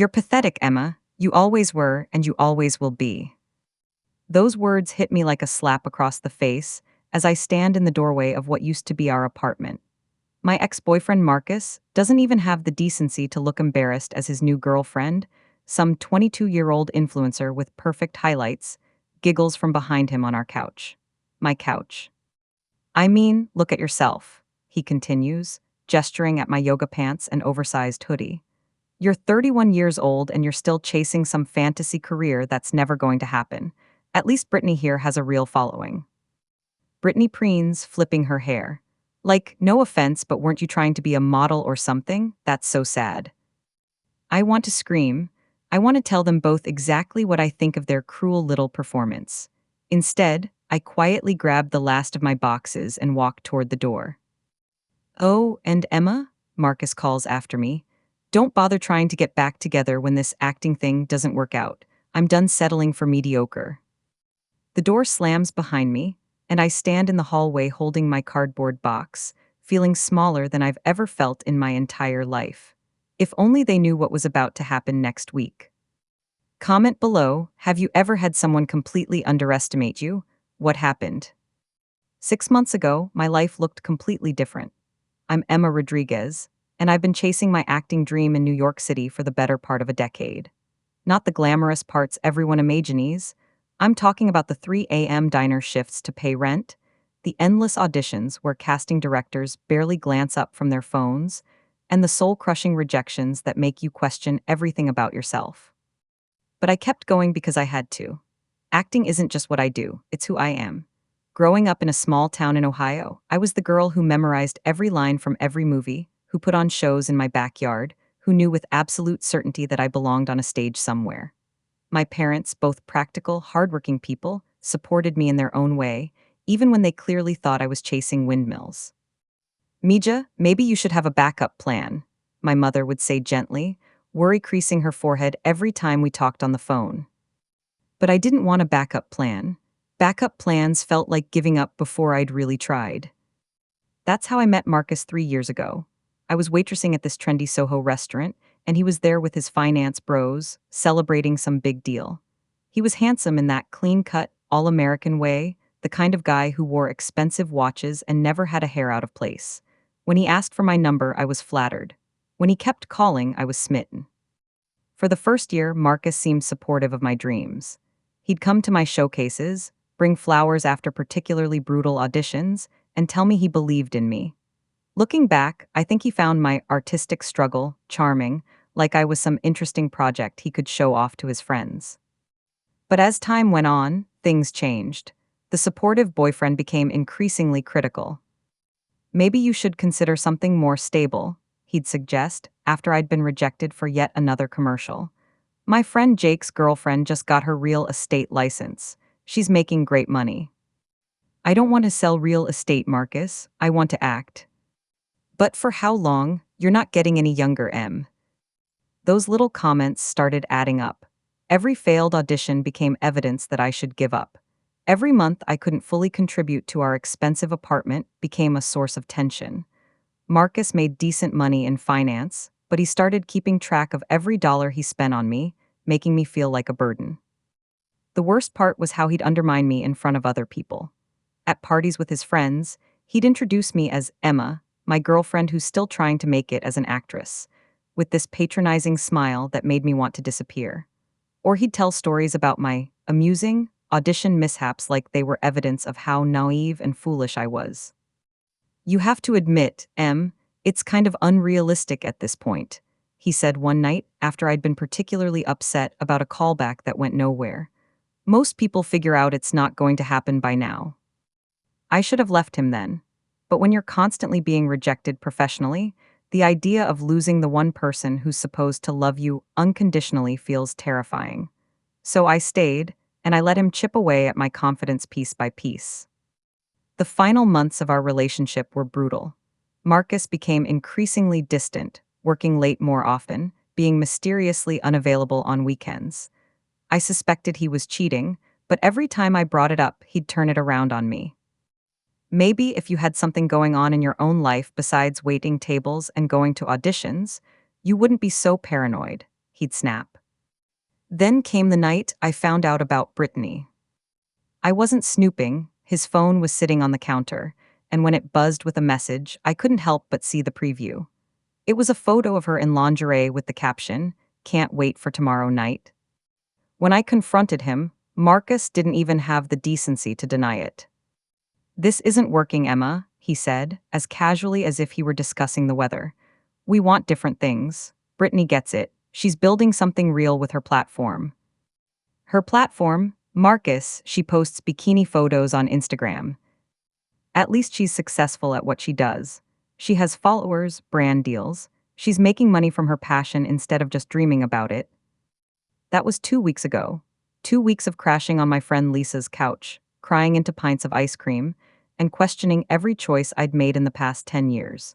You're pathetic, Emma. You always were, and you always will be. Those words hit me like a slap across the face as I stand in the doorway of what used to be our apartment. My ex-boyfriend Marcus doesn't even have the decency to look embarrassed as his new girlfriend, some 22-year-old influencer with perfect highlights, giggles from behind him on our couch. My couch. I mean, look at yourself, he continues, gesturing at my yoga pants and oversized hoodie. You're 31 years old and you're still chasing some fantasy career that's never going to happen. At least Brittany here has a real following. Brittany preens, flipping her hair. Like, no offense, but weren't you trying to be a model or something? That's so sad. I want to scream. I want to tell them both exactly what I think of their cruel little performance. Instead, I quietly grab the last of my boxes and walk toward the door. Oh, and Emma? Marcus calls after me. Don't bother trying to get back together when this acting thing doesn't work out. I'm done settling for mediocre. The door slams behind me, and I stand in the hallway holding my cardboard box, feeling smaller than I've ever felt in my entire life. If only they knew what was about to happen next week. Comment below, have you ever had someone completely underestimate you? What happened? 6 months ago, my life looked completely different. I'm Emma Rodriguez, and I've been chasing my acting dream in New York City for the better part of a decade. Not the glamorous parts everyone imagines. I'm talking about the 3 a.m. diner shifts to pay rent, the endless auditions where casting directors barely glance up from their phones, and the soul-crushing rejections that make you question everything about yourself. But I kept going because I had to. Acting isn't just what I do, it's who I am. Growing up in a small town in Ohio, I was the girl who memorized every line from every movie, who put on shows in my backyard, who knew with absolute certainty that I belonged on a stage somewhere. My parents, both practical, hardworking people, supported me in their own way, even when they clearly thought I was chasing windmills. Mija, maybe you should have a backup plan, my mother would say gently, worry creasing her forehead every time we talked on the phone. But I didn't want a backup plan. Backup plans felt like giving up before I'd really tried. That's how I met Marcus 3 years ago. I was waitressing at this trendy Soho restaurant, and he was there with his finance bros, celebrating some big deal. He was handsome in that clean-cut, all-American way, the kind of guy who wore expensive watches and never had a hair out of place. When he asked for my number, I was flattered. When he kept calling, I was smitten. For the first year, Marcus seemed supportive of my dreams. He'd come to my showcases, bring flowers after particularly brutal auditions, and tell me he believed in me. Looking back, I think he found my artistic struggle charming, like I was some interesting project he could show off to his friends. But as time went on, things changed. The supportive boyfriend became increasingly critical. Maybe you should consider something more stable, he'd suggest, after I'd been rejected for yet another commercial. My friend Jake's girlfriend just got her real estate license. She's making great money. I don't want to sell real estate, Marcus. I want to act. But for how long? You're not getting any younger, Em. Those little comments started adding up. Every failed audition became evidence that I should give up. Every month I couldn't fully contribute to our expensive apartment became a source of tension. Marcus made decent money in finance, but he started keeping track of every dollar he spent on me, making me feel like a burden. The worst part was how he'd undermine me in front of other people. At parties with his friends, he'd introduce me as Emma, my girlfriend who's still trying to make it as an actress, with this patronizing smile that made me want to disappear. Or he'd tell stories about my amusing audition mishaps like they were evidence of how naive and foolish I was. You have to admit, Em, it's kind of unrealistic at this point, he said one night after I'd been particularly upset about a callback that went nowhere. Most people figure out it's not going to happen by now. I should have left him then. But when you're constantly being rejected professionally, the idea of losing the one person who's supposed to love you unconditionally feels terrifying. So I stayed, and I let him chip away at my confidence piece by piece. The final months of our relationship were brutal. Marcus became increasingly distant, working late more often, being mysteriously unavailable on weekends. I suspected he was cheating, but every time I brought it up, he'd turn it around on me. Maybe if you had something going on in your own life besides waiting tables and going to auditions, you wouldn't be so paranoid, he'd snap. Then came the night I found out about Brittany. I wasn't snooping, his phone was sitting on the counter, and when it buzzed with a message, I couldn't help but see the preview. It was a photo of her in lingerie with the caption, "Can't wait for tomorrow night." When I confronted him, Marcus didn't even have the decency to deny it. "This isn't working, Emma," he said, as casually as if he were discussing the weather. "We want different things. Brittany gets it. She's building something real with her platform." Her platform? Marcus, she posts bikini photos on Instagram. At least she's successful at what she does. She has followers, brand deals. She's making money from her passion instead of just dreaming about it. That was 2 weeks ago. 2 weeks of crashing on my friend Lisa's couch, crying into pints of ice cream, and questioning every choice I'd made in the past 10 years.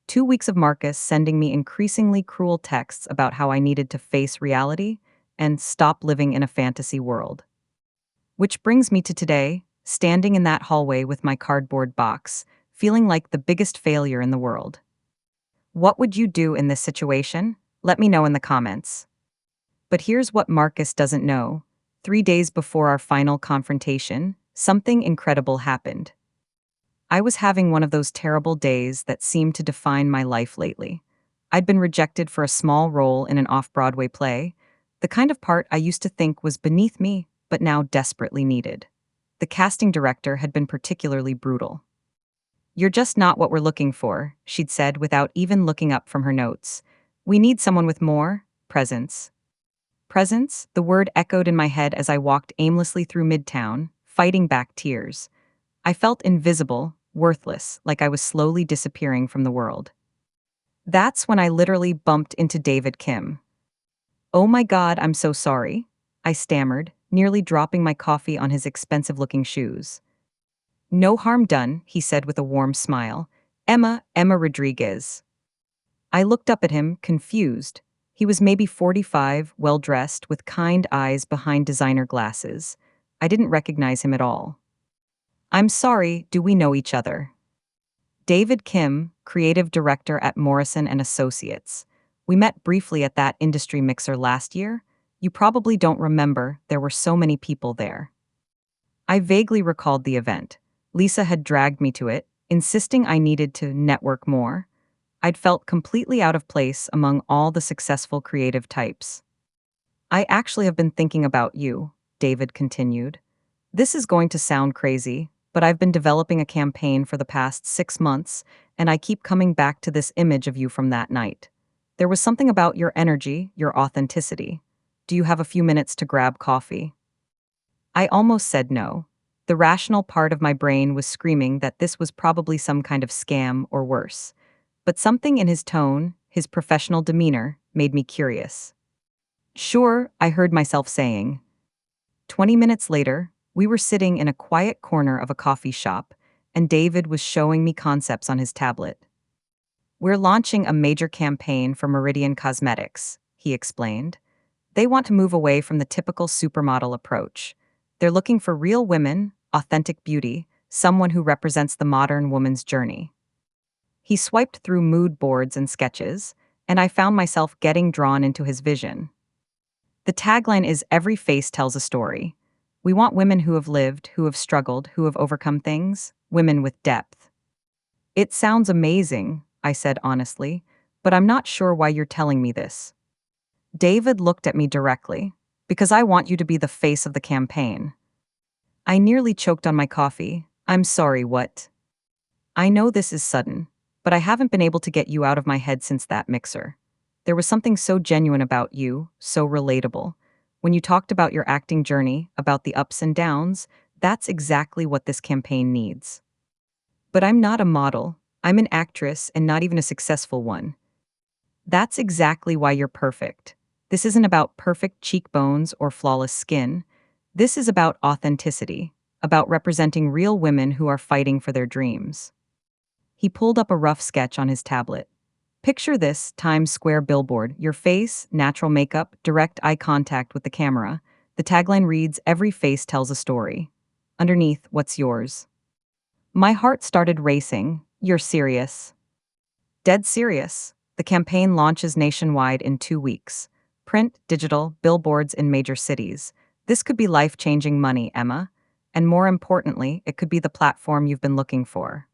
2 weeks of Marcus sending me increasingly cruel texts about how I needed to face reality and stop living in a fantasy world. Which brings me to today, standing in that hallway with my cardboard box, feeling like the biggest failure in the world. What would you do in this situation? Let me know in the comments. But here's what Marcus doesn't know. 3 days before our final confrontation, something incredible happened. I was having one of those terrible days that seemed to define my life lately. I'd been rejected for a small role in an off-Broadway play, the kind of part I used to think was beneath me, but now desperately needed. The casting director had been particularly brutal. "You're just not what we're looking for," she'd said without even looking up from her notes. "We need someone with more presence." Presence, the word echoed in my head as I walked aimlessly through Midtown, fighting back tears. I felt invisible, worthless, like I was slowly disappearing from the world. That's when I literally bumped into David Kim. "Oh my God, I'm so sorry," I stammered, nearly dropping my coffee on his expensive-looking shoes. "No harm done," he said with a warm smile. Emma Rodriguez." I looked up at him, confused. He was maybe 45, well-dressed, with kind eyes behind designer glasses. I didn't recognize him at all. "I'm sorry, do we know each other?" David Kim, creative director at Morrison and Associates. We met briefly at that industry mixer last year. You probably don't remember, there were so many people there. I vaguely recalled the event. Lisa had dragged me to it, insisting I needed to network more. I'd felt completely out of place among all the successful creative types. "I actually have been thinking about you," David continued. "This is going to sound crazy, but I've been developing a campaign for the past 6 months, and I keep coming back to this image of you from that night. There was something about your energy, your authenticity. Do you have a few minutes to grab coffee?" I almost said no. The rational part of my brain was screaming that this was probably some kind of scam or worse. But something in his tone, his professional demeanor, made me curious. "Sure," I heard myself saying. 20 minutes later, we were sitting in a quiet corner of a coffee shop, and David was showing me concepts on his tablet. "We're launching a major campaign for Meridian Cosmetics," he explained. "They want to move away from the typical supermodel approach. They're looking for real women, authentic beauty, someone who represents the modern woman's journey." He swiped through mood boards and sketches, and I found myself getting drawn into his vision. The tagline is "Every face tells a story." We want women who have lived, who have struggled, who have overcome things, women with depth. "It sounds amazing," I said honestly, "but I'm not sure why you're telling me this." David looked at me directly. "Because I want you to be the face of the campaign." I nearly choked on my coffee. "I'm sorry, what?" "I know this is sudden, but I haven't been able to get you out of my head since that mixer. There was something so genuine about you, so relatable. When you talked about your acting journey, about the ups and downs, that's exactly what this campaign needs." "But I'm not a model. I'm an actress and not even a successful one." "That's exactly why you're perfect. This isn't about perfect cheekbones or flawless skin. This is about authenticity, about representing real women who are fighting for their dreams." He pulled up a rough sketch on his tablet. "Picture this Times Square billboard, your face, natural makeup, direct eye contact with the camera. The tagline reads, 'Every face tells a story.' Underneath, what's yours?" My heart started racing. "You're serious?" "Dead serious. The campaign launches nationwide in 2 weeks. Print, digital, billboards in major cities. This could be life-changing money, Emma. And more importantly, it could be the platform you've been looking for.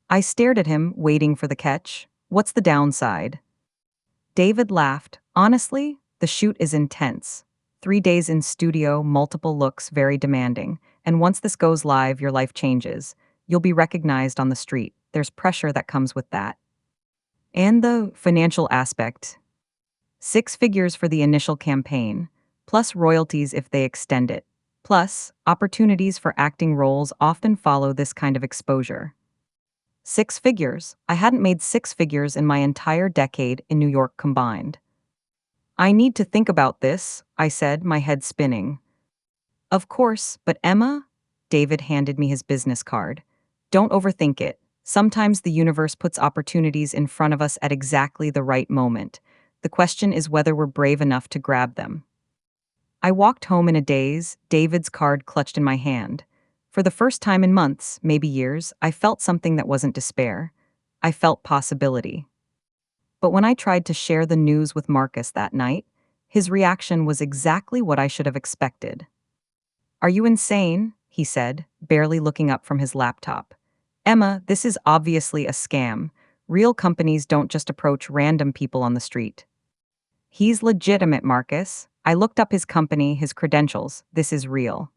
I stared at him, waiting for the catch. What's the downside? David laughed. Honestly, the shoot is intense. 3 days in studio, multiple looks, very demanding. And once this goes live, your life changes. You'll be recognized on the street. There's pressure that comes with that. And the financial aspect. 6 figures for the initial campaign, plus royalties if they extend it. Plus, opportunities for acting roles often follow this kind of exposure. 6 figures. I hadn't made 6 figures in my entire decade in New York combined. I need to think about this, I said, my head spinning. Of course, but Emma? David handed me his business card. Don't overthink it. Sometimes the universe puts opportunities in front of us at exactly the right moment. The question is whether we're brave enough to grab them. I walked home in a daze, David's card clutched in my hand. For the first time in months, maybe years, I felt something that wasn't despair. I felt possibility. But when I tried to share the news with Marcus that night, his reaction was exactly what I should have expected. Are you insane? He said, barely looking up from his laptop. Emma, this is obviously a scam. Real companies don't just approach random people on the street. He's legitimate, Marcus. I looked up his company, his credentials. This is real.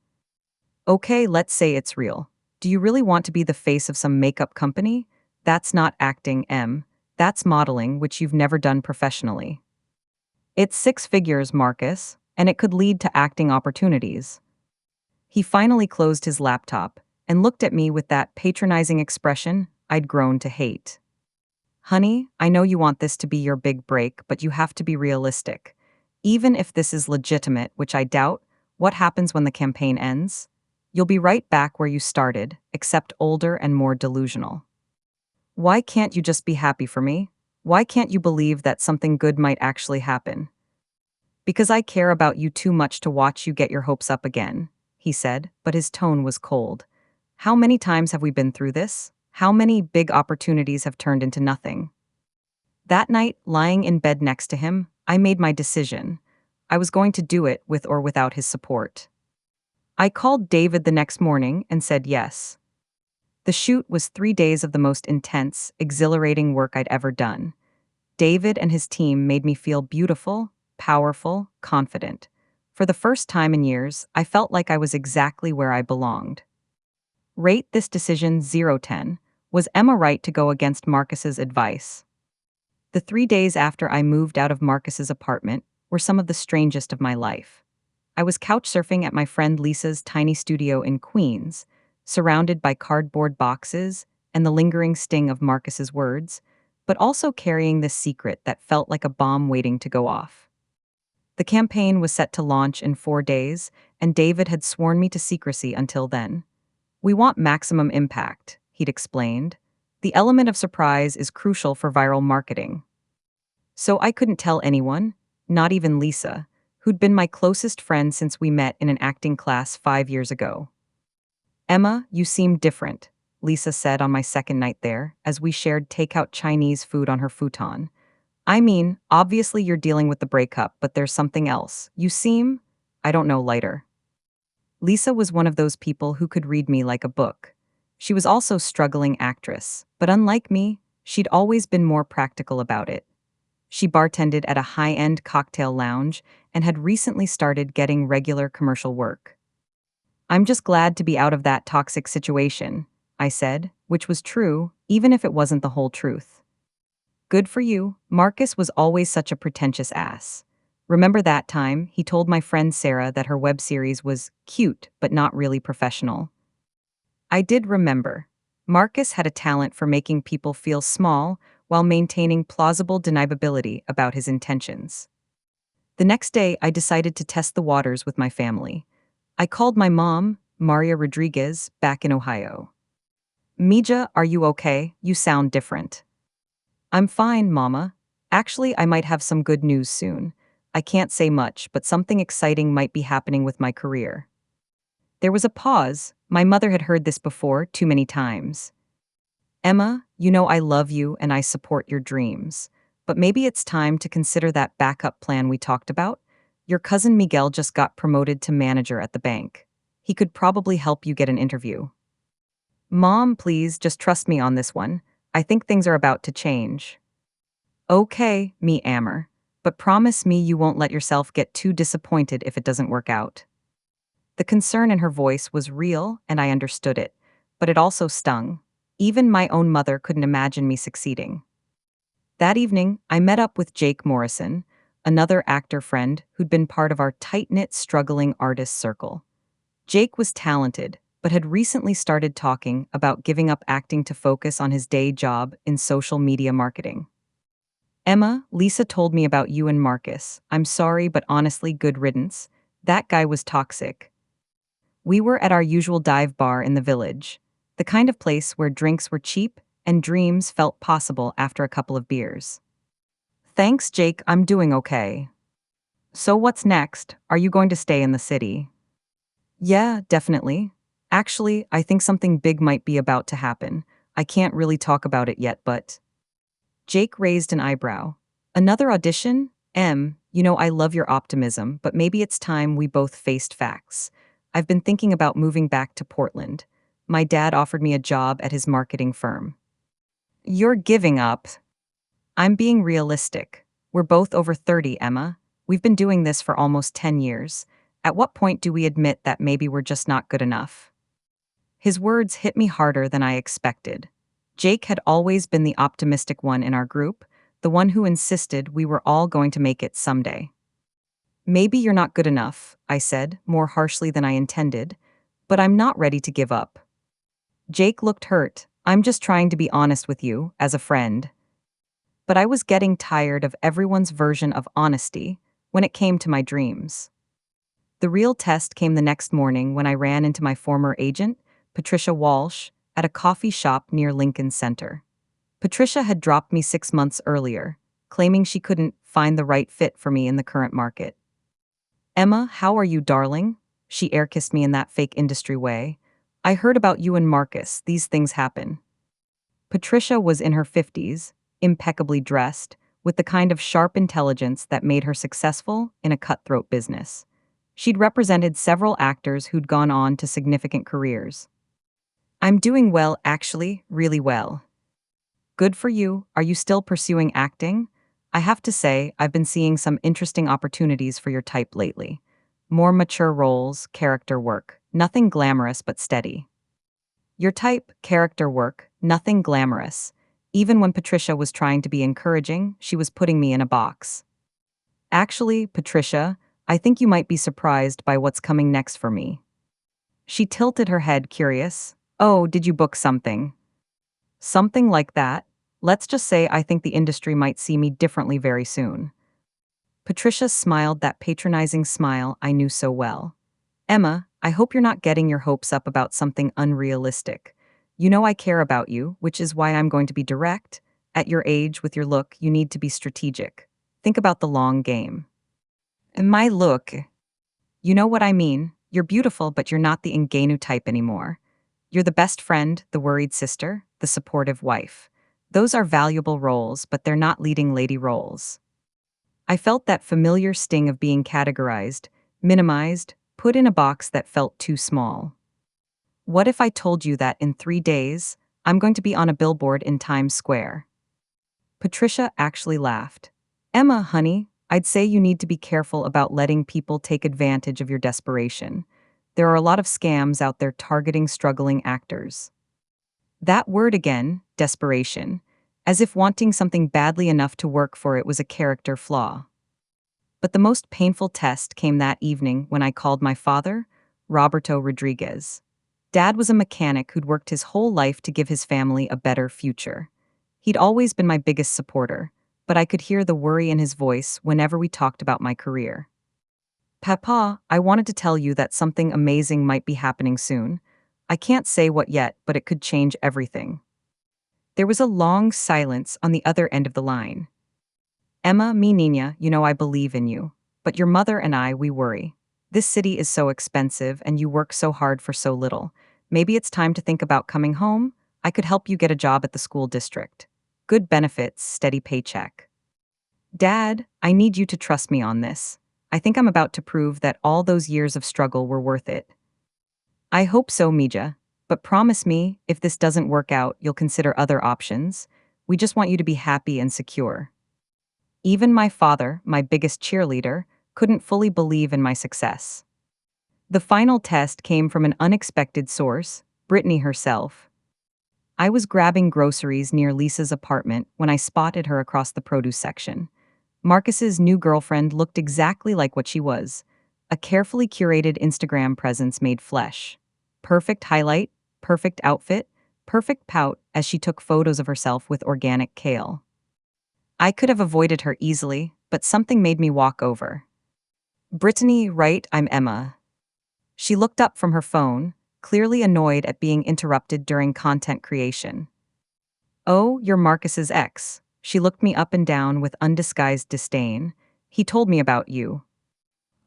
Okay, let's say it's real. Do you really want to be the face of some makeup company? That's not acting, Em. That's modeling, which you've never done professionally. It's 6 figures, Marcus, and it could lead to acting opportunities. He finally closed his laptop and looked at me with that patronizing expression I'd grown to hate. Honey, I know you want this to be your big break, but you have to be realistic. Even if this is legitimate, which I doubt, what happens when the campaign ends? You'll be right back where you started, except older and more delusional. Why can't you just be happy for me? Why can't you believe that something good might actually happen? Because I care about you too much to watch you get your hopes up again, he said, but his tone was cold. How many times have we been through this? How many big opportunities have turned into nothing? That night, lying in bed next to him, I made my decision. I was going to do it with or without his support. I called David the next morning and said yes. The shoot was 3 days of the most intense, exhilarating work I'd ever done. David and his team made me feel beautiful, powerful, confident. For the first time in years, I felt like I was exactly where I belonged. Rate this decision 0-10. Was Emma right to go against Marcus's advice? The 3 days after I moved out of Marcus's apartment were some of the strangest of my life. I was couch surfing at my friend Lisa's tiny studio in Queens, surrounded by cardboard boxes and the lingering sting of Marcus's words, but also carrying this secret that felt like a bomb waiting to go off. The campaign was set to launch in 4 days, and David had sworn me to secrecy until then. We want maximum impact, he'd explained. The element of surprise is crucial for viral marketing. So I couldn't tell anyone, not even Lisa, who'd been my closest friend since we met in an acting class 5 years ago. Emma, you seem different, Lisa said on my second night there, as we shared takeout Chinese food on her futon. I mean, obviously you're dealing with the breakup, but there's something else. You seem, I don't know, lighter. Lisa was one of those people who could read me like a book. She was also a struggling actress, but unlike me, she'd always been more practical about it. She bartended at a high-end cocktail lounge and had recently started getting regular commercial work. I'm just glad to be out of that toxic situation, I said, which was true, even if it wasn't the whole truth. Good for you. Marcus was always such a pretentious ass. Remember that time he told my friend Sarah that her web series was cute but not really professional? I did remember. Marcus had a talent for making people feel small while maintaining plausible deniability about his intentions. The next day, I decided to test the waters with my family. I called my mom, Maria Rodriguez, back in Ohio. Mija, are you okay? You sound different. I'm fine, Mama. Actually, I might have some good news soon. I can't say much, but something exciting might be happening with my career. There was a pause. My mother had heard this before too many times. Emma, you know I love you and I support your dreams. but maybe it's time to consider that backup plan we talked about. Your cousin Miguel just got promoted to manager at the bank. He could probably help you get an interview. Mom, please just trust me on this one. I think things are about to change. Okay, me Amber, but promise me you won't let yourself get too disappointed if it doesn't work out. The concern in her voice was real, and I understood it, but it also stung. Even my own mother couldn't imagine me succeeding. That evening, I met up with Jake Morrison, another actor friend who'd been part of our tight-knit, struggling artist circle. Jake was talented, but had recently started talking about giving up acting to focus on his day job in social media marketing. Emma, Lisa told me about you and Marcus. I'm sorry, but honestly, good riddance. That guy was toxic. We were at our usual dive bar in the village, the kind of place where drinks were cheap and dreams felt possible after a couple of beers. Thanks, Jake, I'm doing okay. So what's next? Are you going to stay in the city? Yeah, definitely. Actually, I think something big might be about to happen. I can't really talk about it yet, but. Jake raised an eyebrow. Another audition? I love your optimism, but maybe it's time we both faced facts. I've been thinking about moving back to Portland. My dad offered me a job at his marketing firm. You're giving up. I'm being realistic. We're both over 30, Emma. We've been doing this for almost 10 years. At what point do we admit that maybe we're just not good enough? His words hit me harder than I expected. Jake had always been the optimistic one in our group, the one who insisted we were all going to make it someday. Maybe you're not good enough, I said, more harshly than I intended, but I'm not ready to give up. Jake looked hurt. I'm just trying to be honest with you, as a friend. But I was getting tired of everyone's version of honesty when it came to my dreams. The real test came the next morning when I ran into my former agent, Patricia Walsh, at a coffee shop near Lincoln Center. Patricia had dropped me 6 months earlier, claiming she couldn't find the right fit for me in the current market. Emma, how are you, darling? She air-kissed me in that fake industry way. I heard about you and Marcus. These things happen. Patricia was in her 50s, impeccably dressed, with the kind of sharp intelligence that made her successful in a cutthroat business. She'd represented several actors who'd gone on to significant careers. I'm doing well, actually, really well. Good for you. Are you still pursuing acting? I have to say, I've been seeing some interesting opportunities for your type lately. More mature roles, character work. Nothing glamorous but steady. Your type, character work, nothing glamorous. Even when Patricia was trying to be encouraging, she was putting me in a box. Actually, Patricia, I think you might be surprised by what's coming next for me. She tilted her head, curious. Oh, did you book something? Something like that? Let's just say I think the industry might see me differently very soon. Patricia smiled that patronizing smile I knew so well. Emma, I hope you're not getting your hopes up about something unrealistic. You know I care about you, which is why I'm going to be direct. At your age, with your look, you need to be strategic. Think about the long game. And my look, you know what I mean. You're beautiful, but you're not the Ngannou type anymore. You're the best friend, the worried sister, the supportive wife. Those are valuable roles, but they're not leading lady roles. I felt that familiar sting of being categorized, minimized, put in a box that felt too small. What if I told you that in 3 days, I'm going to be on a billboard in Times Square? Patricia actually laughed. Emma, honey, I'd say you need to be careful about letting people take advantage of your desperation. There are a lot of scams out there targeting struggling actors. That word again, desperation, as if wanting something badly enough to work for it was a character flaw. But the most painful test came that evening when I called my father, Roberto Rodriguez. Dad was a mechanic who'd worked his whole life to give his family a better future. He'd always been my biggest supporter, but I could hear the worry in his voice whenever we talked about my career. Papa, I wanted to tell you that something amazing might be happening soon. I can't say what yet, but it could change everything. There was a long silence on the other end of the line. Emma, mi niña, you know I believe in you. But your mother and I, we worry. This city is so expensive and you work so hard for so little. Maybe it's time to think about coming home. I could help you get a job at the school district. Good benefits, steady paycheck. Dad, I need you to trust me on this. I think I'm about to prove that all those years of struggle were worth it. I hope so, Mija. But promise me, if this doesn't work out, you'll consider other options. We just want you to be happy and secure. Even my father, my biggest cheerleader, couldn't fully believe in my success. The final test came from an unexpected source, Brittany herself. I was grabbing groceries near Lisa's apartment when I spotted her across the produce section. Marcus's new girlfriend looked exactly like what she was, a carefully curated Instagram presence made flesh. Perfect highlight, perfect outfit, perfect pout as she took photos of herself with organic kale. I could have avoided her easily, but something made me walk over. Brittany, right, I'm Emma. She looked up from her phone, clearly annoyed at being interrupted during content creation. Oh, you're Marcus's ex. She looked me up and down with undisguised disdain. He told me about you.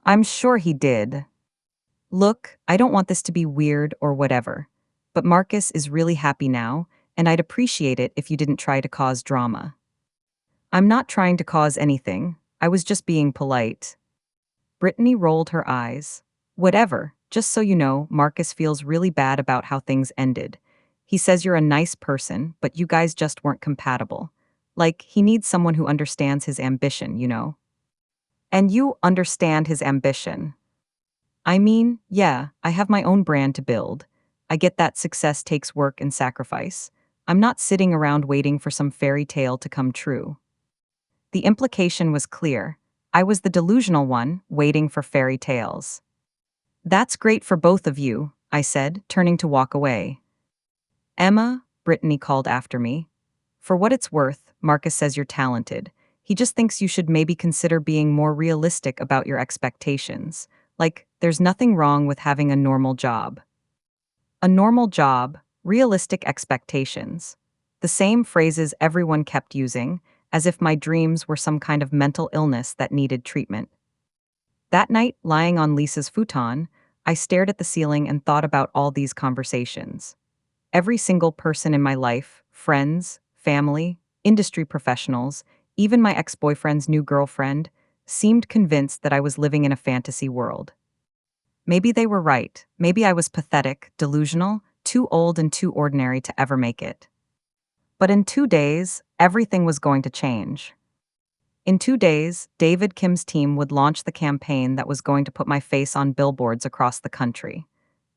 I'm sure he did. Look, I don't want this to be weird or whatever, but Marcus is really happy now, and I'd appreciate it if you didn't try to cause drama. I'm not trying to cause anything, I was just being polite. Brittany rolled her eyes. Whatever, just so you know, Marcus feels really bad about how things ended. He says you're a nice person, but you guys just weren't compatible. Like, he needs someone who understands his ambition, you know? And you understand his ambition. I mean, yeah, I have my own brand to build. I get that success takes work and sacrifice. I'm not sitting around waiting for some fairy tale to come true. The implication was clear. I was the delusional one, waiting for fairy tales. That's great for both of you, I said, turning to walk away. Emma, Brittany called after me. For what it's worth, Marcus says you're talented. He just thinks you should maybe consider being more realistic about your expectations. Like, there's nothing wrong with having a normal job. A normal job, realistic expectations. The same phrases everyone kept using, as if my dreams were some kind of mental illness that needed treatment. That night, lying on Lisa's futon, I stared at the ceiling and thought about all these conversations. Every single person in my life, friends, family, industry professionals, even my ex-boyfriend's new girlfriend, seemed convinced that I was living in a fantasy world. Maybe they were right. Maybe I was pathetic, delusional, too old and too ordinary to ever make it. But in 2 days, everything was going to change. In 2 days, David Kim's team would launch the campaign that was going to put my face on billboards across the country.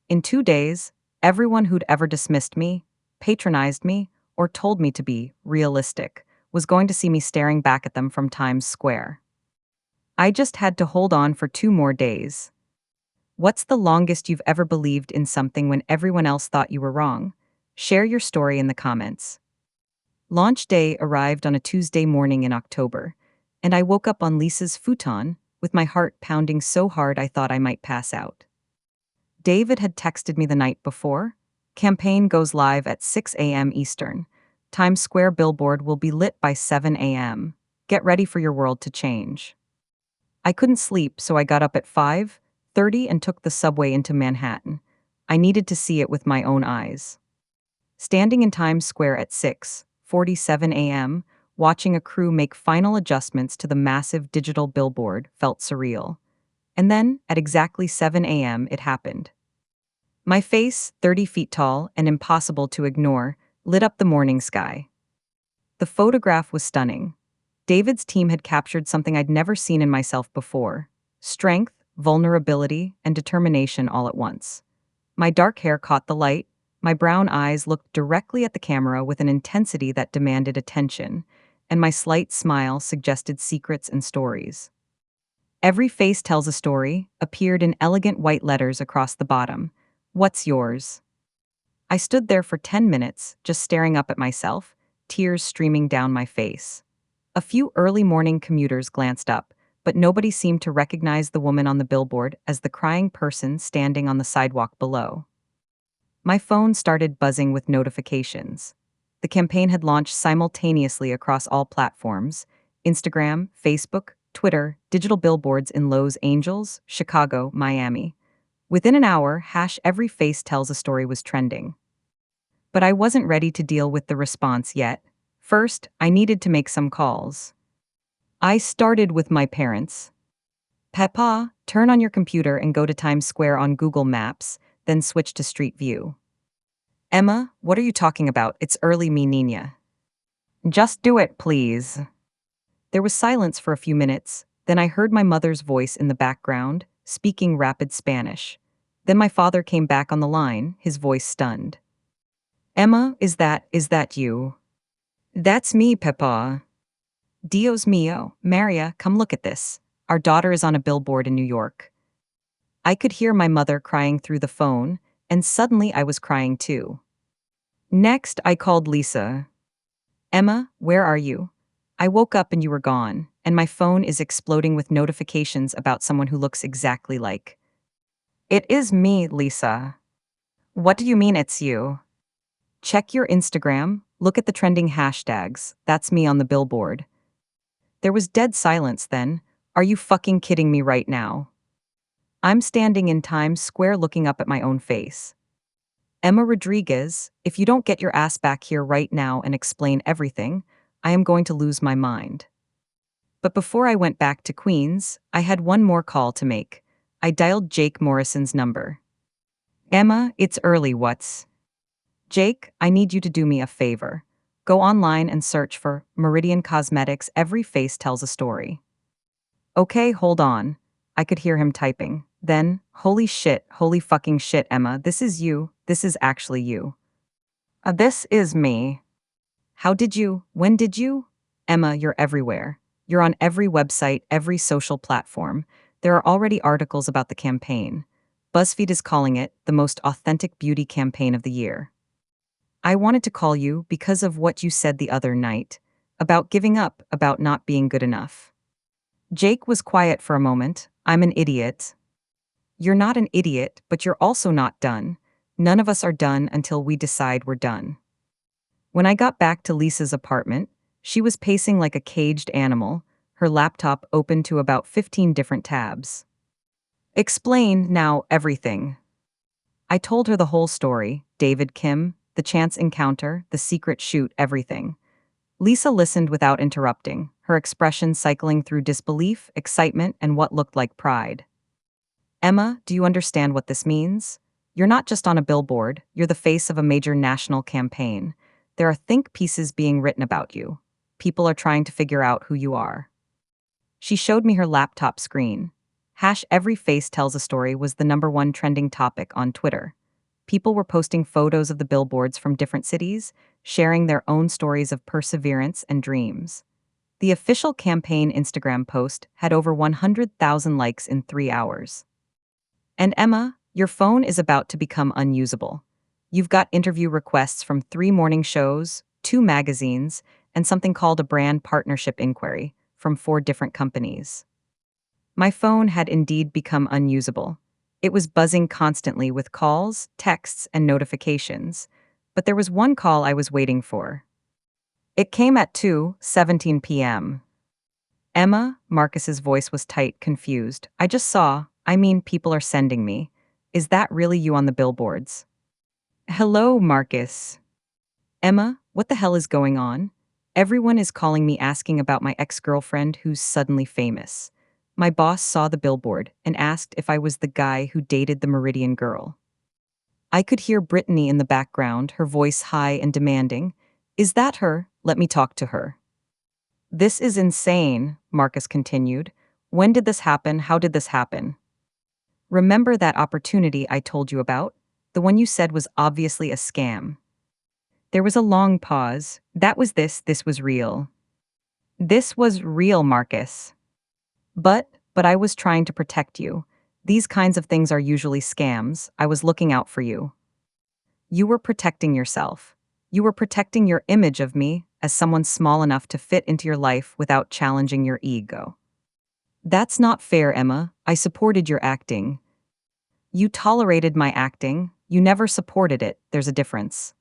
In 2 days, everyone who'd ever dismissed me, patronized me, or told me to be realistic was going to see me staring back at them from Times Square. I just had to hold on for 2 more days. What's the longest you've ever believed in something when everyone else thought you were wrong? Share your story in the comments. Launch day arrived on a Tuesday morning in October, and I woke up on Lisa's futon with my heart pounding so hard I thought I might pass out. David had texted me the night before. Campaign goes live at 6 a.m. Eastern. Times Square billboard will be lit by 7 a.m. Get ready for your world to change. I couldn't sleep, so I got up at 5:30 and took the subway into Manhattan. I needed to see it with my own eyes. Standing in Times Square at 6:47 a.m., watching a crew make final adjustments to the massive digital billboard felt surreal. And then, at exactly 7 a.m., it happened. My face, 30 feet tall and impossible to ignore, lit up the morning sky. The photograph was stunning. David's team had captured something I'd never seen in myself before: strength, vulnerability, and determination all at once. My dark hair caught the light, my brown eyes looked directly at the camera with an intensity that demanded attention, and my slight smile suggested secrets and stories. "Every face tells a story" appeared in elegant white letters across the bottom. "What's yours?" I stood there for 10 minutes, just staring up at myself, tears streaming down my face. A few early morning commuters glanced up, but nobody seemed to recognize the woman on the billboard as the crying person standing on the sidewalk below. My phone started buzzing with notifications. The campaign had launched simultaneously across all platforms: Instagram, Facebook, Twitter, digital billboards in Los Angeles, Chicago, Miami. Within an hour, #every face tells a story was trending. But I wasn't ready to deal with the response yet. First, I needed to make some calls. I started with my parents. Papa, turn on your computer and go to Times Square on Google Maps, then switch to Street View. Emma, what are you talking about? It's early, mi niña. Just do it, please. There was silence for a few minutes, then I heard my mother's voice in the background, speaking rapid Spanish. Then my father came back on the line, his voice stunned. Emma, is that you? That's me, Papa. Dios mío, Maria, come look at this. Our daughter is on a billboard in New York. I could hear my mother crying through the phone, and suddenly I was crying too. Next, I called Lisa. Emma, where are you? I woke up and you were gone, and my phone is exploding with notifications about someone who looks exactly like. It is me, Lisa. What do you mean it's you? Check your Instagram, look at the trending hashtags, that's me on the billboard. There was dead silence then. Are you fucking kidding me right now? I'm standing in Times Square looking up at my own face. Emma Rodriguez, if you don't get your ass back here right now and explain everything, I am going to lose my mind. But before I went back to Queens, I had one more call to make. I dialed Jake Morrison's number. Emma, it's early, what's? Jake, I need you to do me a favor. Go online and search for Meridian Cosmetics. Every face tells a story. Okay, hold on. I could hear him typing. Then, holy shit, holy fucking shit, Emma, this is you. This is actually you. This is me. When did you? Emma, you're everywhere. You're on every website, every social platform. There are already articles about the campaign. BuzzFeed is calling it the most authentic beauty campaign of the year. I wanted to call you because of what you said the other night, about giving up, about not being good enough. Jake was quiet for a moment. I'm an idiot. You're not an idiot, but you're also not done. None of us are done until we decide we're done. When I got back to Lisa's apartment, she was pacing like a caged animal, her laptop open to about 15 different tabs. Explain now everything. I told her the whole story, David Kim, the chance encounter, the secret shoot, everything. Lisa listened without interrupting, her expression cycling through disbelief, excitement, and what looked like pride. Emma, do you understand what this means? You're not just on a billboard, you're the face of a major national campaign. There are think pieces being written about you. People are trying to figure out who you are. She showed me her laptop screen. Every face tells a story was the #1 trending topic on Twitter. People were posting photos of the billboards from different cities, sharing their own stories of perseverance and dreams. The official campaign Instagram post had over 100,000 likes in 3 hours. And Emma, your phone is about to become unusable. You've got interview requests from 3 morning shows, 2 magazines, and something called a brand partnership inquiry from 4 different companies. My phone had indeed become unusable. It was buzzing constantly with calls, texts, and notifications, but there was one call I was waiting for. It came at 2:17 p.m. Emma, Marcus's voice was tight, confused. People are sending me. Is that really you on the billboards? Hello, Marcus. Emma, what the hell is going on? Everyone is calling me asking about my ex-girlfriend who's suddenly famous. My boss saw the billboard and asked if I was the guy who dated the Meridian girl. I could hear Brittany in the background, her voice high and demanding. Is that her? Let me talk to her. This is insane, Marcus continued. When did this happen? How did this happen? Remember that opportunity I told you about? The one you said was obviously a scam. There was a long pause. This was real. This was real, Marcus. But I was trying to protect you. These kinds of things are usually scams. I was looking out for you. You were protecting yourself. You were protecting your image of me as someone small enough to fit into your life without challenging your ego. That's not fair, Emma. I supported your acting. You tolerated my acting. You never supported it. There's a difference.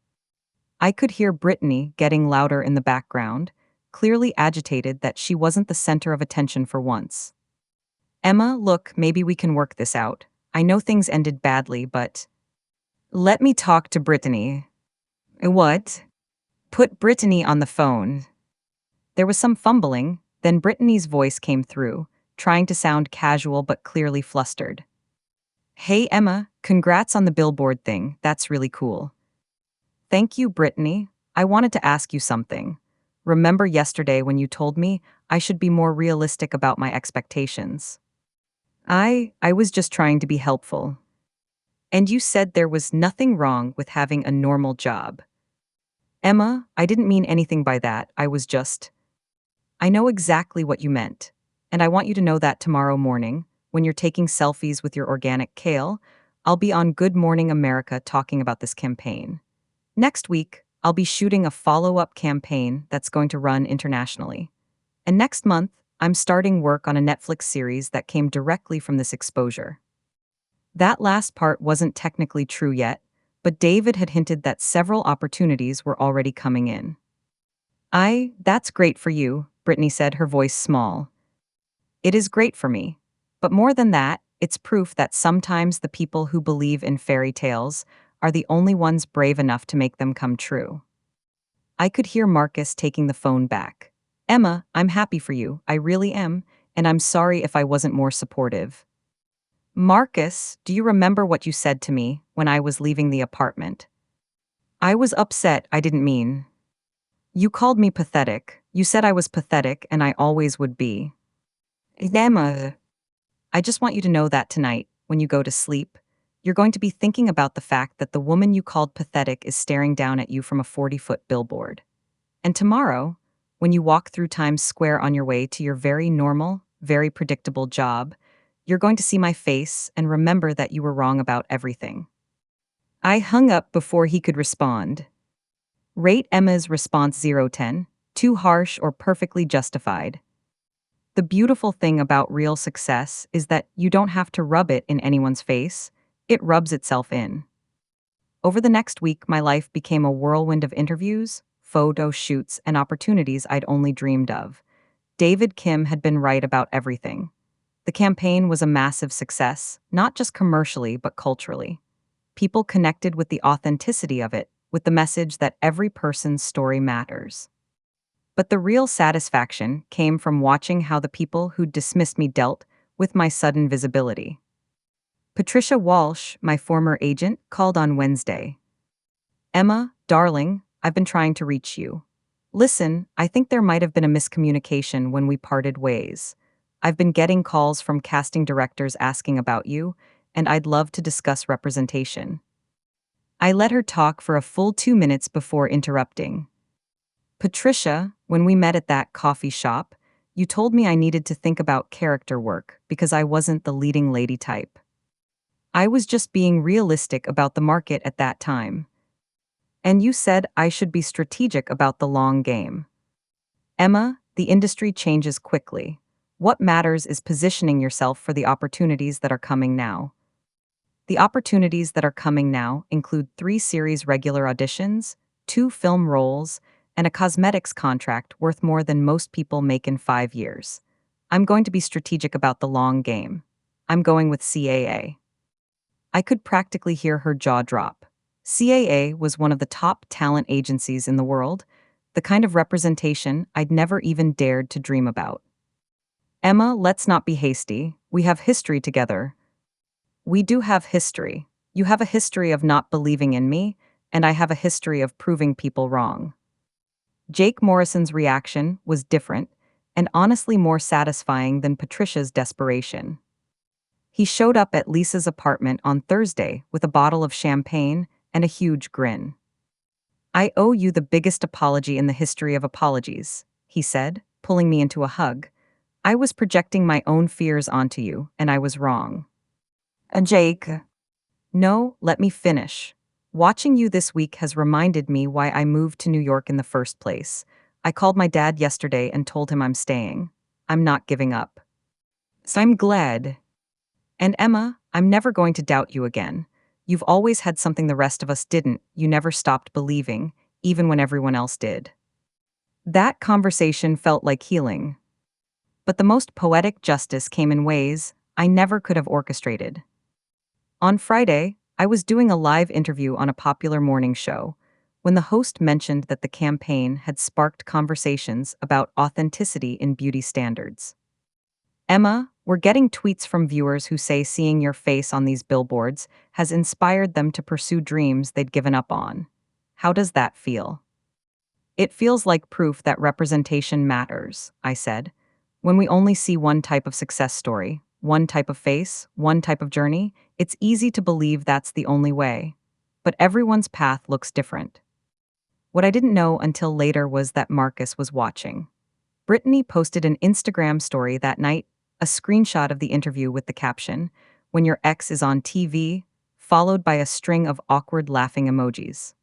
I could hear Brittany getting louder in the background, clearly agitated that she wasn't the center of attention for once. Emma, look, maybe we can work this out. I know things ended badly, but... Let me talk to Brittany. What? Put Brittany on the phone. There was some fumbling, Then Brittany's voice came through, trying to sound casual but clearly flustered. Hey Emma, congrats on the billboard thing, that's really cool. Thank you, Brittany. I wanted to ask you something. Remember yesterday when you told me I should be more realistic about my expectations? I was just trying to be helpful. And you said there was nothing wrong with having a normal job. Emma, I didn't mean anything by that, I know exactly what you meant. And I want you to know that tomorrow morning, when you're taking selfies with your organic kale, I'll be on Good Morning America talking about this campaign. Next week, I'll be shooting a follow-up campaign that's going to run internationally. And next month, I'm starting work on a Netflix series that came directly from this exposure. That last part wasn't technically true yet, but David had hinted that several opportunities were already coming in. That's great for you, Brittany said, her voice small. It is great for me. But more than that, it's proof that sometimes the people who believe in fairy tales are the only ones brave enough to make them come true. I could hear Marcus taking the phone back. Emma, I'm happy for you, I really am, and I'm sorry if I wasn't more supportive. Marcus, do you remember what you said to me when I was leaving the apartment? I was upset, I didn't mean. You called me pathetic. You said I was pathetic and I always would be. Emma, I just want you to know that tonight, when you go to sleep, you're going to be thinking about the fact that the woman you called pathetic is staring down at you from a 40-foot billboard. And tomorrow, when you walk through Times Square on your way to your very normal, very predictable job, you're going to see my face and remember that you were wrong about everything. I hung up before he could respond. Rate Emma's response 0-10, too harsh or perfectly justified. The beautiful thing about real success is that you don't have to rub it in anyone's face, it rubs itself in. Over the next week, my life became a whirlwind of interviews, photo shoots, and opportunities I'd only dreamed of. David Kim had been right about everything. The campaign was a massive success, not just commercially, but culturally. People connected with the authenticity of it, with the message that every person's story matters. But the real satisfaction came from watching how the people who'd dismissed me dealt with my sudden visibility. Patricia Walsh, my former agent, called on Wednesday. Emma, darling, I've been trying to reach you. Listen, I think there might have been a miscommunication when we parted ways. I've been getting calls from casting directors asking about you, and I'd love to discuss representation. I let her talk for a full 2 minutes before interrupting. Patricia, when we met at that coffee shop, you told me I needed to think about character work because I wasn't the leading lady type. I was just being realistic about the market at that time. And you said I should be strategic about the long game. Emma, the industry changes quickly. What matters is positioning yourself for the opportunities that are coming now. The opportunities that are coming now include 3 series regular auditions, 2 film roles, and a cosmetics contract worth more than most people make in 5 years. I'm going to be strategic about the long game. I'm going with CAA. I could practically hear her jaw drop. CAA was one of the top talent agencies in the world, the kind of representation I'd never even dared to dream about. Emma, let's not be hasty. We have history together. We do have history. You have a history of not believing in me, and I have a history of proving people wrong. Jake Morrison's reaction was different, and honestly more satisfying than Patricia's desperation. He showed up at Lisa's apartment on Thursday with a bottle of champagne and a huge grin. I owe you the biggest apology in the history of apologies, he said, pulling me into a hug. I was projecting my own fears onto you, and I was wrong. Jake. No, let me finish. Watching you this week has reminded me why I moved to New York in the first place. I called my dad yesterday and told him I'm staying. I'm not giving up. So I'm glad. And Emma, I'm never going to doubt you again. You've always had something the rest of us didn't. You never stopped believing, even when everyone else did. That conversation felt like healing. But the most poetic justice came in ways I never could have orchestrated. On Friday, I was doing a live interview on a popular morning show. when the host mentioned that the campaign had sparked conversations about authenticity in beauty standards. Emma, we're getting tweets from viewers who say seeing your face on these billboards has inspired them to pursue dreams they'd given up on. How does that feel? It feels like proof that representation matters, I said. When we only see one type of success story, one type of face, one type of journey, it's easy to believe that's the only way. But everyone's path looks different. What I didn't know until later was that Marcus was watching. Brittany posted an Instagram story that night, a screenshot of the interview with the caption, "When your ex is on TV," followed by a string of awkward laughing emojis.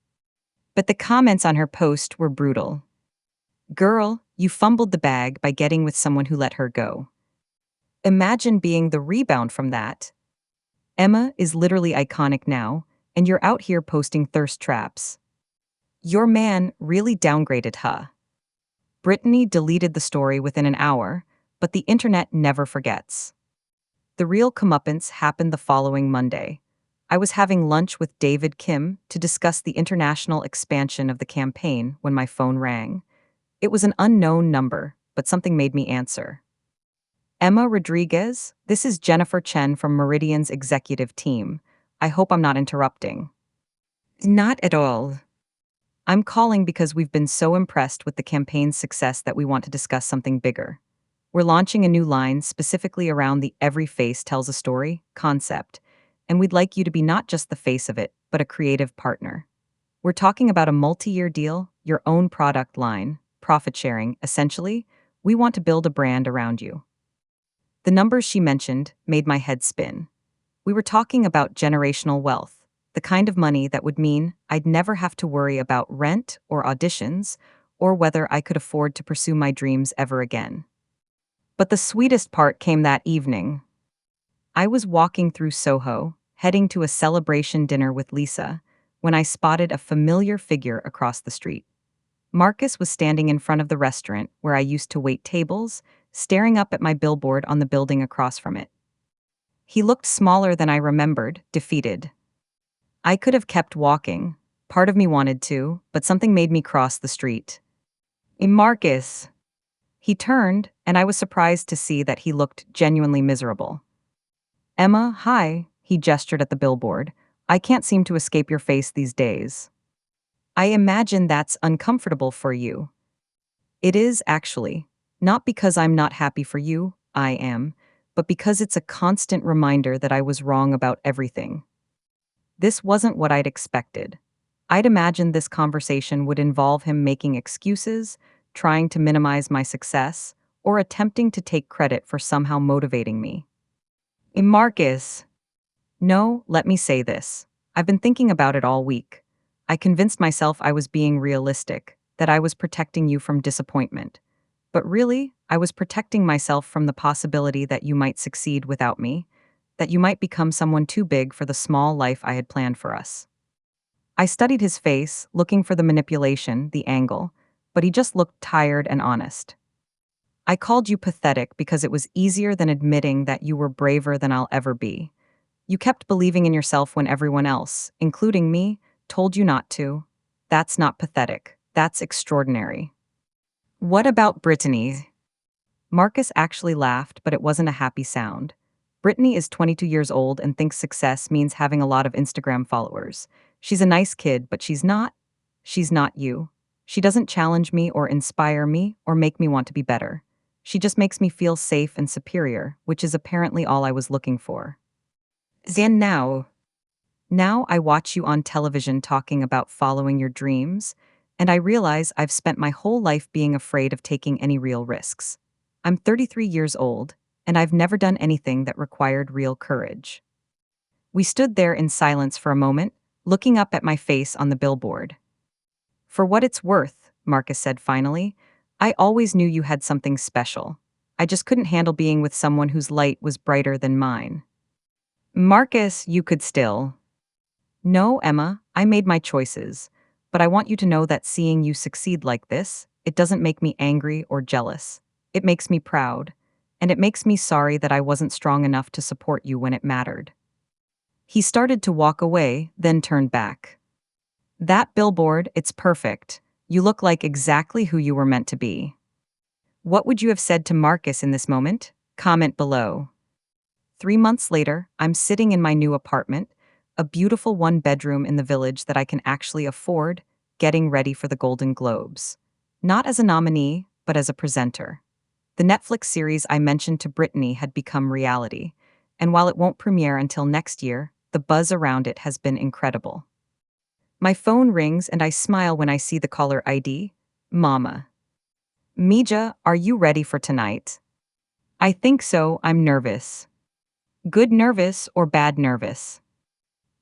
But the comments on her post were brutal. "Girl, you fumbled the bag by getting with someone who let her go. Imagine being the rebound from that. Emma is literally iconic now, and you're out here posting thirst traps. Your man really downgraded her." Brittany deleted the story within an hour, but the internet never forgets. The real comeuppance happened the following Monday. I was having lunch with David Kim to discuss the international expansion of the campaign when my phone rang. It was an unknown number, but something made me answer. "Emma Rodriguez, this is Jennifer Chen from Meridian's executive team. I hope I'm not interrupting." "Not at all. I'm calling because we've been so impressed with the campaign's success that we want to discuss something bigger. We're launching a new line specifically around the Every Face Tells a Story concept, and we'd like you to be not just the face of it, but a creative partner. We're talking about a multi-year deal, your own product line, profit sharing, essentially. We want to build a brand around you." The numbers she mentioned made my head spin. We were talking about generational wealth, the kind of money that would mean I'd never have to worry about rent or auditions, or whether I could afford to pursue my dreams ever again. But the sweetest part came that evening. I was walking through Soho, heading to a celebration dinner with Lisa, when I spotted a familiar figure across the street. Marcus was standing in front of the restaurant where I used to wait tables, staring up at my billboard on the building across from it. He looked smaller than I remembered, defeated. I could have kept walking. Part of me wanted to, but something made me cross the street. "Marcus." He turned, and I was surprised to see that he looked genuinely miserable. "Emma, hi," he gestured at the billboard. "I can't seem to escape your face these days." "I imagine that's uncomfortable for you." "It is, actually. Not because I'm not happy for you, I am, but because it's a constant reminder that I was wrong about everything." This wasn't what I'd expected. I'd imagined this conversation would involve him making excuses, trying to minimize my success, or attempting to take credit for somehow motivating me. "Marcus." "No, let me say this. I've been thinking about it all week. I convinced myself I was being realistic, that I was protecting you from disappointment. But really, I was protecting myself from the possibility that you might succeed without me, that you might become someone too big for the small life I had planned for us." I studied his face, looking for the manipulation, the angle, but he just looked tired and honest. "I called you pathetic because it was easier than admitting that you were braver than I'll ever be. You kept believing in yourself when everyone else, including me, told you not to. That's not pathetic. That's extraordinary." "What about Brittany?" Marcus actually laughed, but it wasn't a happy sound. "Brittany is 22 years old and thinks success means having a lot of Instagram followers. She's a nice kid, but she's not. She's not you. She doesn't challenge me or inspire me or make me want to be better. She just makes me feel safe and superior, which is apparently all I was looking for." "Then now I watch you on television talking about following your dreams, and I realize I've spent my whole life being afraid of taking any real risks. I'm 33 years old, and I've never done anything that required real courage." We stood there in silence for a moment, looking up at my face on the billboard. "For what it's worth," Marcus said finally, "I always knew you had something special. I just couldn't handle being with someone whose light was brighter than mine." "Marcus, you could still." "No, Emma, I made my choices. But I want you to know that seeing you succeed like this, it doesn't make me angry or jealous. It makes me proud. And it makes me sorry that I wasn't strong enough to support you when it mattered." He started to walk away, then turned back. That billboard, it's perfect. You look like exactly who you were meant to be. What would you have said to Marcus in this moment? Comment below. 3 months later, I'm sitting in my new apartment, a beautiful one-bedroom in the village that I can actually afford, getting ready for the Golden Globes. Not as a nominee, but as a presenter. The Netflix series I mentioned to Brittany had become reality, and while it won't premiere until next year, the buzz around it has been incredible. My phone rings and I smile when I see the caller ID. Mama. Mija, are you ready for tonight? I think so, I'm nervous. Good nervous or bad nervous?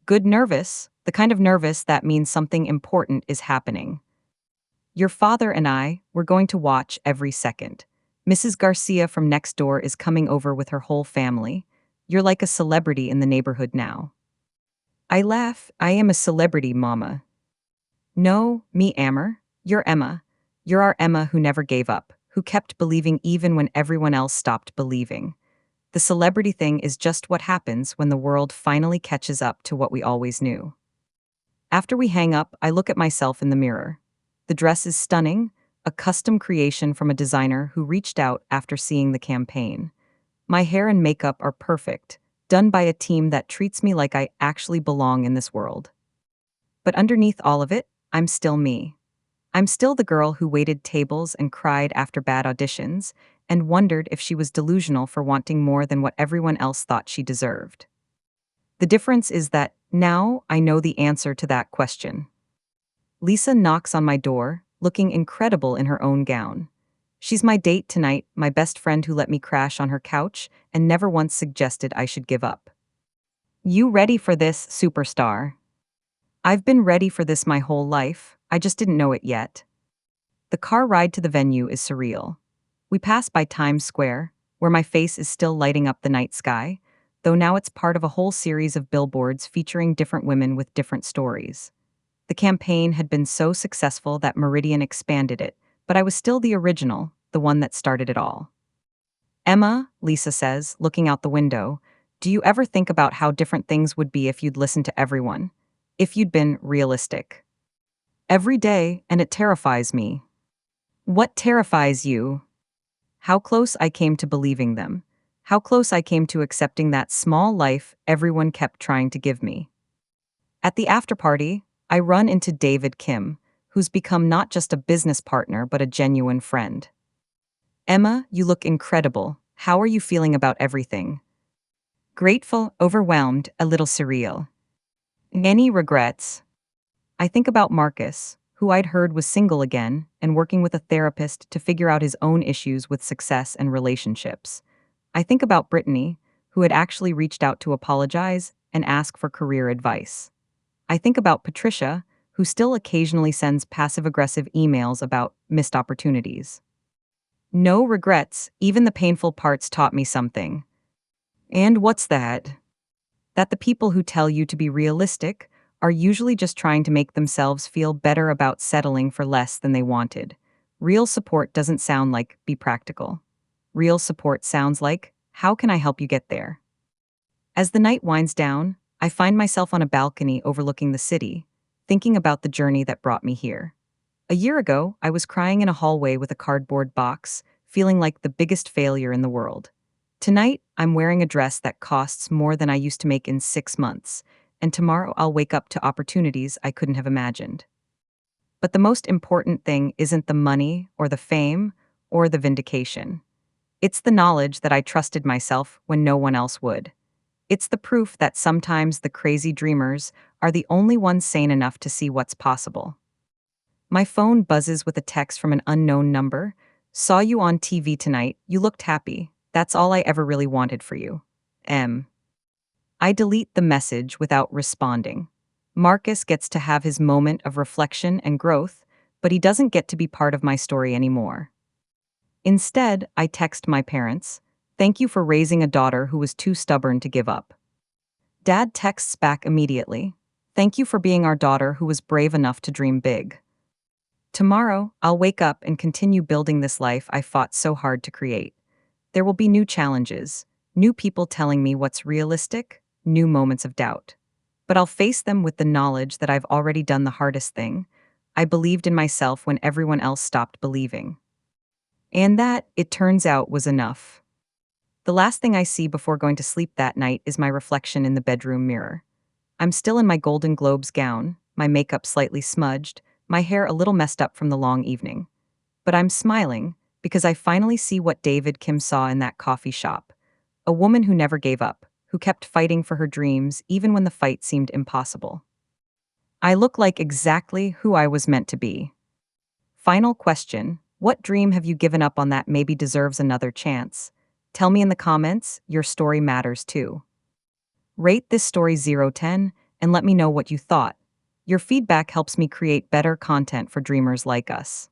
Good nervous, the kind of nervous that means something important is happening. Your father and I, we're going to watch every second. Mrs. Garcia from next door is coming over with her whole family. You're like a celebrity in the neighborhood now. I laugh, I am a celebrity, Mama. No, me Amber. You're Emma. You're our Emma who never gave up, who kept believing even when everyone else stopped believing. The celebrity thing is just what happens when the world finally catches up to what we always knew. After we hang up, I look at myself in the mirror. The dress is stunning, a custom creation from a designer who reached out after seeing the campaign. My hair and makeup are perfect, done by a team that treats me like I actually belong in this world. But underneath all of it, I'm still me. I'm still the girl who waited tables and cried after bad auditions and wondered if she was delusional for wanting more than what everyone else thought she deserved. The difference is that now I know the answer to that question. Lisa knocks on my door, looking incredible in her own gown. She's my date tonight, my best friend who let me crash on her couch and never once suggested I should give up. You ready for this, superstar? I've been ready for this my whole life, I just didn't know it yet. The car ride to the venue is surreal. We pass by Times Square, where my face is still lighting up the night sky, though now it's part of a whole series of billboards featuring different women with different stories. The campaign had been so successful that Meridian expanded it, but I was still the original, the one that started it all. Emma, Lisa says, looking out the window, do you ever think about how different things would be if you'd listened to everyone? If you'd been realistic? Every day, and it terrifies me. What terrifies you? How close I came to believing them. How close I came to accepting that small life everyone kept trying to give me. At the after-party, I run into David Kim, who's become not just a business partner but a genuine friend. Emma, you look incredible. How are you feeling about everything? Grateful, overwhelmed, a little surreal. Any regrets? I think about Marcus, who I'd heard was single again and working with a therapist to figure out his own issues with success and relationships. I think about Brittany, who had actually reached out to apologize and ask for career advice. I think about Patricia, who still occasionally sends passive-aggressive emails about missed opportunities. No regrets, even the painful parts taught me something. And what's that? That the people who tell you to be realistic are usually just trying to make themselves feel better about settling for less than they wanted. Real support doesn't sound like, be practical. Real support sounds like, how can I help you get there? As the night winds down, I find myself on a balcony overlooking the city, thinking about the journey that brought me here. A year ago, I was crying in a hallway with a cardboard box, feeling like the biggest failure in the world. Tonight, I'm wearing a dress that costs more than I used to make in 6 months, and tomorrow I'll wake up to opportunities I couldn't have imagined. But the most important thing isn't the money or the fame or the vindication. It's the knowledge that I trusted myself when no one else would. It's the proof that sometimes the crazy dreamers are the only ones sane enough to see what's possible. My phone buzzes with a text from an unknown number. Saw you on TV tonight, you looked happy. That's all I ever really wanted for you. M. I delete the message without responding. Marcus gets to have his moment of reflection and growth, but he doesn't get to be part of my story anymore. Instead, I text my parents, thank you for raising a daughter who was too stubborn to give up. Dad texts back immediately, thank you for being our daughter who was brave enough to dream big. Tomorrow, I'll wake up and continue building this life I fought so hard to create. There will be new challenges, new people telling me what's realistic, new moments of doubt. but I'll face them with the knowledge that I've already done the hardest thing. I believed in myself when everyone else stopped believing. And that, it turns out, was enough. The last thing I see before going to sleep that night is my reflection in the bedroom mirror. I'm still in my Golden Globes gown, my makeup slightly smudged, my hair a little messed up from the long evening. But I'm smiling because I finally see what David Kim saw in that coffee shop. A woman who never gave up, who kept fighting for her dreams even when the fight seemed impossible. I look like exactly who I was meant to be. Final question: what dream have you given up on that maybe deserves another chance? Tell me in the comments, your story matters too. Rate this story 0-10 and let me know what you thought. Your feedback helps me create better content for dreamers like us.